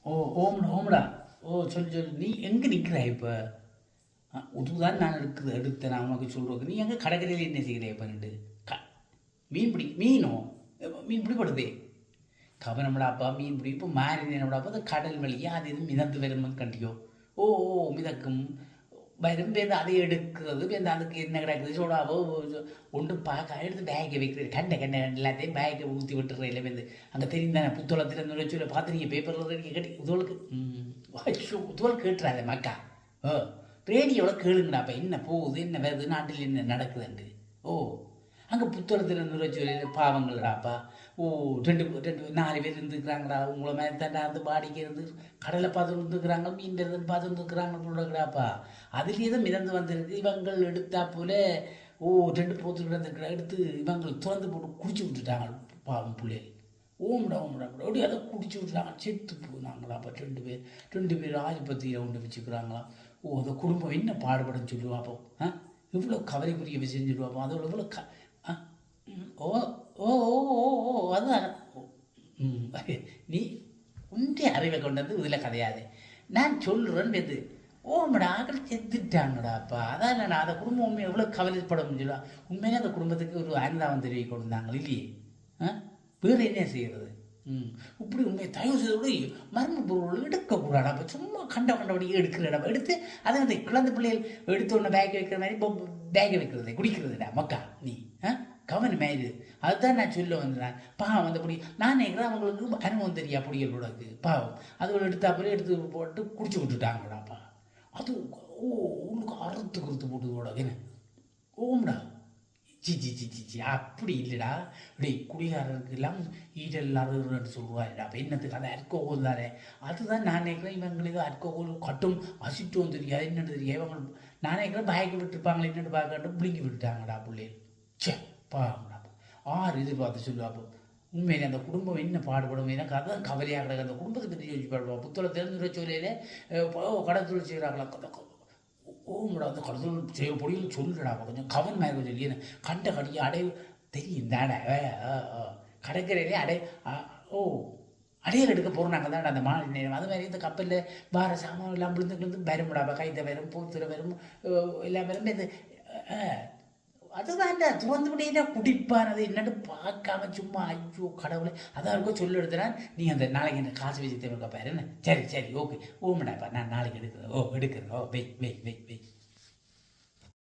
ஓ ஓம்டா ஓம்டா. ஓ சொல்லு சொல்லு, நீ எங்கே நிற்கிற இப்போ? இதுதான் நான் எடுத்தேன் நான் உனக்கு சொல்கிறதுக்கு. நீ எங்கே கடற்கரையில் என்ன செய்கிறேன் இப்போ நின்று? க மீன் பிடி மீனோ? மீன் பிடிப்படுதே கவனம்டாப்பா. மீன் பிடி இப்போ மாறினேனப்படாப்பா. அது கடல் வழியாக அது எதுவும் மிதந்து வரும்னு கண்டியோ? ஓ ஓ மிதக்கும் வரும் பேருந்து அதை எடுக்கிறது பேருந்து அதுக்கு என்ன கிடக்குது சோடாவோ ஒன்றும் பார்க்க எடுத்து பேக்கை வைக்கிறது. கண்டை கண்டை எல்லாத்தையும் பேக்கை ஊற்றி விட்டுற இல்லை பேருந்து அங்கே தெரிந்தானே புத்தளத்தில் நுழைச்சூல பார்த்துருங்க பேப்பரில் கேட்டு உதவலுக்கு உதவல் கேட்டுறாதே மக்கா. ஓ ரேடியோவில் கேளுங்கடா. அப்போ என்ன போகுது என்ன வருது நாட்டில் என்ன நடக்குதுண்டு. ஓ அங்கே புத்தளத்தில் நுழைச்சூரில் பாவங்கள்டாப்பா. ஓ ரெண்டு ரெண்டு 4 பேர் இருந்துக்கிறாங்கடா. உங்களை மாதிரி தாண்டா அந்த பாடிக்கு இருந்து கடலை பார்த்து இருந்துக்கிறாங்க, மீன் இருந்து பார்த்து இருந்துக்கிறாங்க போலடாப்பா. அதுலேயே தான் மிதந்து வந்திருக்கு. இவங்கள் எடுத்தா போல ஓ 2 போத்து கிடந்துக்கிற எடுத்து இவங்கள் திறந்து போட்டு குடிச்சு விட்டுட்டாங்க பாவம் பிள்ளைகள். ஓம்டா ஓம்டா அப்படி அதை குடிச்சு விட்டுட்டாங்க. செத்து போனாங்களா அப்போ 2 பேர் ஆஸ்பத்திரியில் கொண்டு வச்சுக்கிறாங்களாம். ஓ அந்த குடும்பம் என்ன பாடுபடுன்னு சொல்லுவாப்போ. இவ்வளோ கவலைக்குரிய விஷயம் சொல்லுவாப்போ. அதோட இவ்வளோ ஓ ஓ ஓ ஓ ஓ அதுதான். நீ உண்டே அறிவை கொண்டு வந்து இதில் கதையாது. நான் சொல்கிறேன்னு எது ஓமடா ஆக்கள் செத்துட்டாங்கடாப்பா. அதான் நான் அந்த குடும்பம் உண்மை எவ்வளோ கவலைப்படும் சொல்லுவா. உண்மையிலே அந்த குடும்பத்துக்கு ஒரு அனுதாபம் தெரிவிக்க கொண்டாங்க இல்லையே. வேறு என்ன செய்கிறது? இப்படி உண்மையை தயவு செய்து மர்ம பொருள் எடுக்கக்கூடாது. அப்போ சும்மா கண்டபடியே எடுக்கிறடா எடுத்து அதை வந்து குழந்தை பிள்ளைகள் எடுத்து ஒன்று பேக்கை வைக்கிற மாதிரி பேக்கை வைக்கிறது குடிக்கிறதுடா மக்கா. நீ கவனம் ஆயிடுது. அதுதான் நான் சொல்ல வந்தேன். பாவம் அந்தப்படி நான் நினைக்கிறேன் அவங்களுக்கு அனுபவம் தெரியா பொடிகளோடக்கு பாவம் அதுகளை எடுத்தாப்புல எடுத்து போட்டு குடிச்சு விட்டுட்டாங்கடாப்பா. அது ஓ உங்களுக்கு அறுத்து போட்டு கூடாதுன்னு ஓம்டா. சி சி சி சி சி அப்படி இல்லைடா. இப்படி குடிகாரருக்கெல்லாம் ஈடல் அறுன்னு சொல்லுவாருடா. அப்போ என்னத்துக்கு அந்த அல்கோகோல் தானே. அதுதான் நான் நினைக்கிறேன் இவங்களுக்கு அல்கோகோல் கட்டும் அசிட்டும் தெரியாது என்னென்னு தெரியாது. இவங்க நான் நினைக்கிறேன் பயக்க விட்டுருப்பாங்களே என்னென்னு பார்க்கட்டு பிடிங்கி விட்டுட்டாங்கடா பிள்ளைகள். சே பாங்கடா. எதிர்பார்த்து சொல்லுவாப்போ. உண்மையிலே அந்த குடும்பம் என்ன பாடுபடும் எனக்கு அதுதான் கவலையாக கிடக்கு. அந்த குடும்பத்தை பற்றி யோசிச்சு பாடுவோம். புத்தளம் தெரிஞ்சுற சொல்லையில் கடத்தொழில் செய்கிறாங்களா. ஓங்கடா அந்த கடத்தொழில் செய்ய பொடியில் சொல்லுடா கொஞ்சம் கவனமாக சொல்லி கண்ட கடியை அடை தெரியும் தாடா. கடற்கரையிலே ஓ அடையல் எடுக்க போகிறாங்க தான் அந்த மாலை நேரம். அது மாதிரி இந்த கப்பலில் வார சாமான் எல்லாம் விழுந்து வரும்டாப்பா. கைத்த வரும் பூத்தில் வரும் எல்லாம் வரும். இந்த அதுதான் துறந்து முடியா குடிப்பானது என்னன்னு பார்க்காம சும்மா ஐயோ கடவுளை அதான் இருக்கோ சொல்லி எடுத்துனா நீ அந்த நாளைக்கு என்ன காசு வச்சு தேவை பாரு என்ன. சரி சரி ஓகே ஓமடாப்பா நான் நாளைக்கு எடுக்கிறேன். ஓ எடுக்கிறேன். ஓ வெய் வெய் வெய் வெய்.